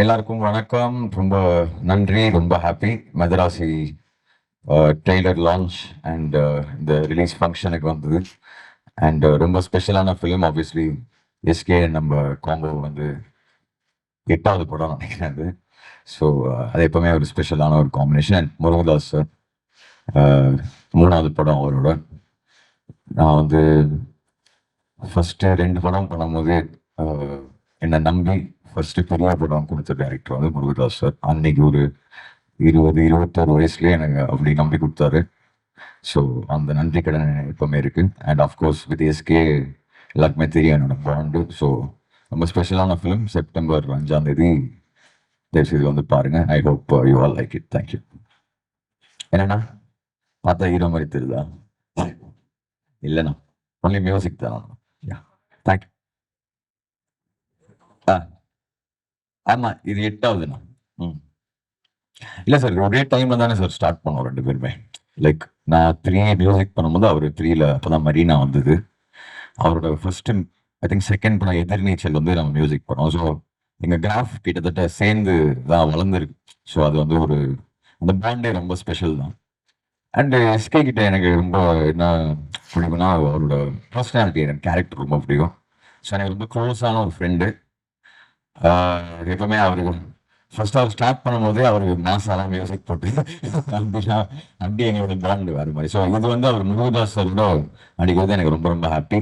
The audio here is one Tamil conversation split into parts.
எல்லாருக்கும் வணக்கம். ரொம்ப நன்றி. ரொம்ப happy. Madrasi trailer launch and இந்த ரிலீஸ் ஃபங்க்ஷனுக்கு வந்தது. அண்ட் ரொம்ப ஸ்பெஷலான ஃபிலிம். ஆப்வியஸ்லி எஸ்கே நம்ம காம்போ வந்து 8வது படம் நினைக்கிறேன் அது. ஸோ அது எப்பவுமே ஒரு ஸ்பெஷலான ஒரு காம்பினேஷன். அண்ட் முருகதாஸ் சார் 3வது படம் அவரோட. நான் வந்து ஃபஸ்ட்டு 2 படம் பண்ணும்போது என்னை நம்பி ஃபர்ஸ்ட் பெரிய படம் கொடுத்த டைரக்டர் வந்து முருகதாஸ் சார். அன்னைக்கு ஒரு 21 வயசுலேயே எனக்கு அப்படி நம்பி கொடுத்தாரு. ஸோ அந்த நன்றி கடன் எப்பவுமே இருக்கு. அண்ட் ஆஃப்கோர்ஸ் வித் எஸ்கே எல்லாருக்குமே தெரியும் என்னோட பாண்டு. ஸோ ரொம்ப ஸ்பெஷலான ஃபிலிம். செப்டம்பர் 5ஆம் தேதி தயவுசெய்து வந்து பாருங்க. I hope you all like it. Thank you. என்னண்ணா பார்த்தா ஹீரோ மாதிரி தெரியுதா? இல்லைண்ணா, ஒன்லி மியூசிக் தான். தேங்க்யூ. ஆ ஆமா, இது 8வதுண்ணா. ம் இல்லை சார், ஒரே டைம்ல தானே சார் ஸ்டார்ட் பண்ணோம் 2 பேருமே. லைக் நான் 3 மியூசிக் பண்ணும்போது அவர் 3ல அப்போதான் மரீனா வந்தது. அவரோட ஃபர்ஸ்ட் ஐ திங்க் செகண்ட் படம் எதிர்நீச்சல் வந்து நம்ம மியூசிக் பண்ணோம். ஸோ எங்கள் கிராஃப் கிட்டத்தட்ட சேர்ந்து தான் வளர்ந்துருக்கு. ஸோ அது வந்து ஒரு அந்த பாண்டே ரொம்ப ஸ்பெஷல் தான். அண்ட் எஸ்கே கிட்ட எனக்கு ரொம்ப என்ன பிடிக்கும்னா அவரோட பர்சனாலிட்டி, எனக்கு கேரக்டர் ரொம்ப பிடிக்கும். ஸோ எனக்கு ரொம்ப க்ளோஸான ஒரு ஃப்ரெண்டு. எப்பவுமே அவருக்கு ஃபர்ஸ்ட் அவர் ஸ்டார்ட் பண்ணும்போதே அவருக்கு மாசாலாம் மியூசிக் போட்டு அப்படிலாம் அப்படி எங்களோட பாண்டு வேறு மாதிரி. ஸோ இது வந்து அவர் முருகதாஸ் சாரோட நடிக்கிறது எனக்கு ரொம்ப ரொம்ப ஹாப்பி.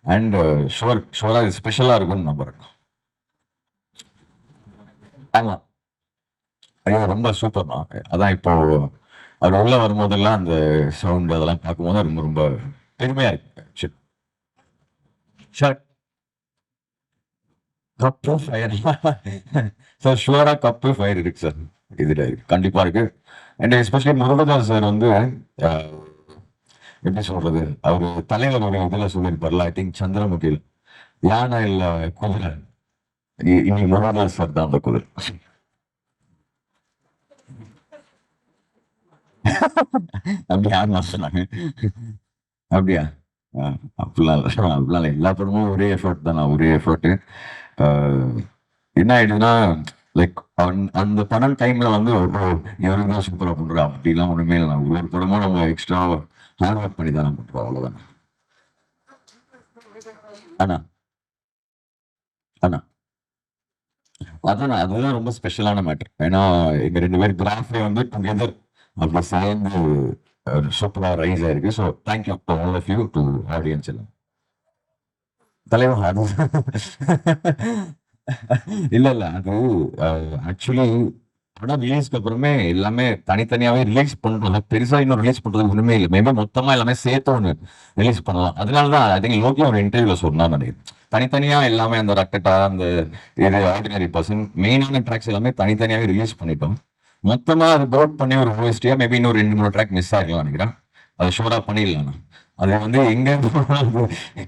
அண்ட் ஷுவராக இது ஸ்பெஷலாக இருக்கும்னு நம்புறேன். ஆமாம், ஐயோ ரொம்ப சூப்பர் தான். அதான் இப்போ அவர் உள்ள வரும்போதெல்லாம் அந்த சவுண்ட் அதெல்லாம் பார்க்கும்போது ரொம்ப ரொம்ப பெருமையாக இருக்கு. ஷர்ட் கப்பு ஃபயர் சார், ஷுவரா கப்பு ஃபயர் இருக்கு சார். இதுல கண்டிப்பா இருக்கு. அண்ட் எஸ்பெஷலி முருகதாஸ் சார் வந்து எப்படி சொல்றது, அவர் தலைவர் ஒரு இதுல சொல்லியிருப்பார்ல, ஐ திங்க் சந்திரமுகியில், யானை இல்ல குதிரை, இன்னைக்கு முருகதாஸ் சார் தான் அந்த குதிரை. அப்படி யாருன்னா சொன்னாங்க? அப்படியா? அப்படிலாம் இல்லை, அப்படிலாம் இல்லை. எல்லா படமும் ஒரே எஃபர்ட் தானே, ஒரே எஃபர்ட். என்ன ஆயிடுதுன்னா, லைக் அந்த படம் டைம்ல வந்து இவருக்கு தான் சூப்பரா பண்றோம் அப்படிலாம் ஒண்ணுமே இல்லை. ஒவ்வொரு படமும் நம்ம எக்ஸ்ட்ரா ஹார்ட் ஒர்க் பண்ணி தானே பண்றோம், அவ்வளவுதான். ஆனா ஆனா அதான் அதுதான் ரொம்ப ஸ்பெஷலான மேட்டர். ஏன்னா எங்க 2 பேர் கிராஃபே வந்து டுகெதர் அப்படி சேர்ந்து சூப்பரா ரைஸ் ஆயிருக்கு. So thank you to all of you, to audience எல்லாம். தலைவா அது இல்ல இல்ல, அது ஆக்சுவலி படம் ரிலீஸ்க்கு அப்புறமே எல்லாமே தனித்தனியாவே ரிலீஸ் பண்றோம். பெருசா இன்னும் ரிலீஸ் பண்றது ஒண்ணுமே இல்லை. மேபி மொத்தமா எல்லாமே சேர்த்து ஒன்று ரிலீஸ் பண்ணலாம். அதனாலதான் ஐ திங்க் லோக்கி ஒரு இன்டர்வியூல சொன்னான்னு நினைக்கிறேன். தனித்தனியா எல்லாமே அந்த ரக்கட்டா, அந்த இது ஆர்டினரி பர்சன், மெயினான ட்ராக்ஸ் எல்லாமே தனித்தனியாவே ரிலீஸ் பண்ணிட்டோம். மொத்தமா அது போட் பண்ணி ஒரு ஓஎஸ்டியா மேபி இன்னும் 2-3 ட்ராக் மிஸ் ஆகலாம் நினைக்கிறேன். அது ஷோரா பண்ணிடலாம். அது வந்து எங்க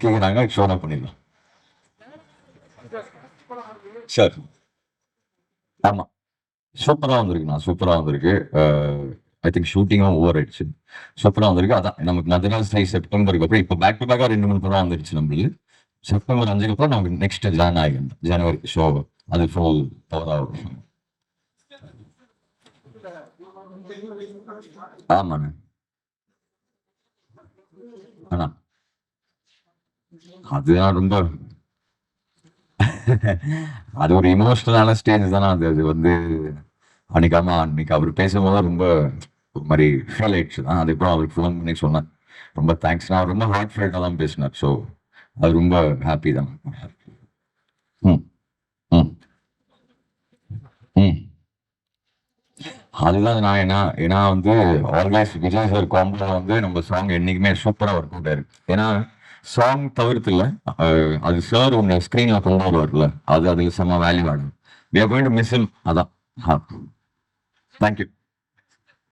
கேக்குறாங்க, ஷோரா பண்ணிடலாம் சார். ஆமா, சூப்பரா வந்திருக்குண்ணா, சூப்பரா வந்திருக்கு. ஐ திங்க் ஷூட்டிங்கும் ஓவர் ஆயிடுச்சு. சூப்பரா வந்திருக்கு. அதான் நமக்கு மதராஸ் டை செப்டம்பருக்கு அப்புறம் இப்போ பேக் டு பேக்கா 2-3 படம் வந்துருச்சு நம்மளுக்கு. செப்டம்பர் 5க்கு அப்புறம் நமக்கு நெக்ஸ்ட் ஜனவரி ஷோ அது ஃபுல் பவரா வரும். ஆமாண்ணே. ஆனா அதுதான் ரொம்ப அது ஒரு இமோஷனலான ஸ்டேஜ் தானே. அது அது வந்து அன்னைக்கு அவர் பேசும்போது ரொம்ப ஒரு மாதிரி ஃபீல் ஆயிடுச்சு தான். அதுக்கப்புறம் அவருக்கு ஃபோன் பண்ணி சொன்னேன், ரொம்ப தேங்க்ஸ். நான் ரொம்ப ஹார்ட் ஃபீல்டாக தான் பேசினார். ஸோ அது ரொம்ப ஹாப்பி தான். ம் ம் ம் அதுதான் நான் ஏன்னா வந்து ஆல்வேஸ் விஜய் சார் காம்போ வந்து நம்ம சாங் என்னைக்குமே சூப்பரா ஒர்க் அவுட் ஆயிருக்கு. ஏன்னா சாங் தவிர்த்து இல்ல, அது சார் ஒன்று ஸ்கிரீன்ல கொண்டு வருவார்ல, அது அதுக்கு செம்ம வேல்யூ ஆடும். We are going to miss him. அதான். தேங்க்யூ.